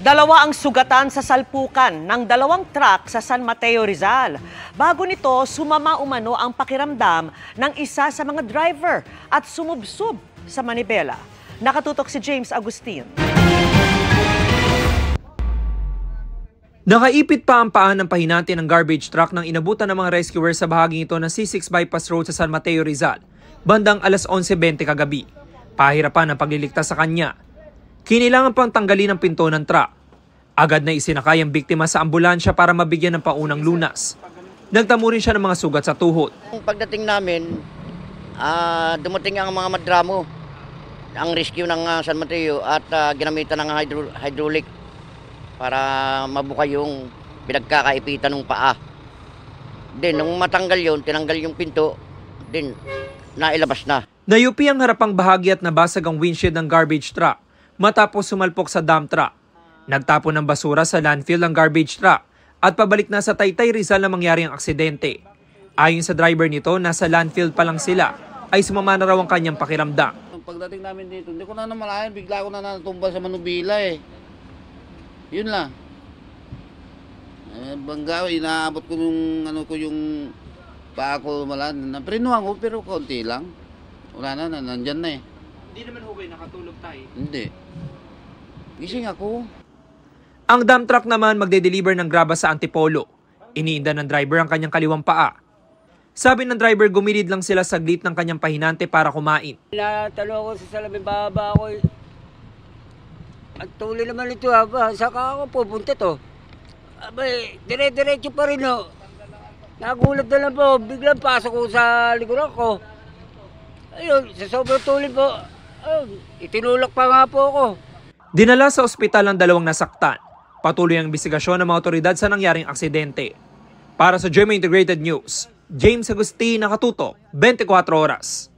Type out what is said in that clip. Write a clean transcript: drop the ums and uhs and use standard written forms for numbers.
Dalawa ang sugatan sa salpukan ng dalawang truck sa San Mateo, Rizal. Bago nito, sumama umano ang pakiramdam ng isa sa mga driver at sumubsob sa manibela. Nakatutok si James Agustin. Nakaipit pa ang paan ng pahinante ng garbage truck nang inabutan ng mga rescuers sa bahaging ito ng C6 Bypass Road sa San Mateo, Rizal, bandang alas 11:20 kagabi. Pahirapan ang pagliligtas sa kanya. Kinailangan pang tanggalin ang pinto ng truck. Agad na isinakay ang biktima sa ambulansya para mabigyan ng paunang lunas. Nagtamo rin siya ng mga sugat sa tuhod. Pagdating namin, dumating ang mga madramo, ang rescue ng San Mateo at ginamitan ng hydraulic para mabuka yung pinagkakaipitan ng paa. Then, nung matanggal yun, tinanggal yung pinto, then nailabas na. Nayupi ang harapang bahagi at nabasag ang windshield ng garbage truck matapos sumalpok sa dump truck. Nagtapon ng basura sa landfill ng garbage truck at pabalik na sa Taytay, Rizal na mangyari ang aksidente. Ayon sa driver nito, nasa landfill pa lang sila ay sumama na raw ang kanyang pakiramdam. Pagdating namin dito, hindi ko na namalayan, bigla ko na natumba sa manubila eh. Yun lang. Bangga, inaabot ko yung paa ko malan. Naprinuhan ko pero konti lang. Wala na, nandyan na eh. Hindi naman hugay, nakatulog tayo. Hindi. Gising ako. Ang dump truck naman magde-deliver ng graba sa Antipolo. Iniinda ng driver ang kanyang kaliwang paa. Sabi ng driver, gumilid lang sila saglit ng kanyang pahinante para kumain. Natalo ako sa salamin, baba ako. At tuloy naman ito, saka ako pupunta to. Abay, dire-diretso pa rin o. Nagulat na lang po, biglang pasok ko sa likuran ko. Ayun, sa sobrang tuloy po, itinulak pa nga po ako. Dinala sa ospital ang dalawang nasaktan. Patuloy ang investigasyon ng mga otoridad sa nangyaring aksidente. Para sa GMA Integrated News, James Agustin, nakatutok, 24 oras.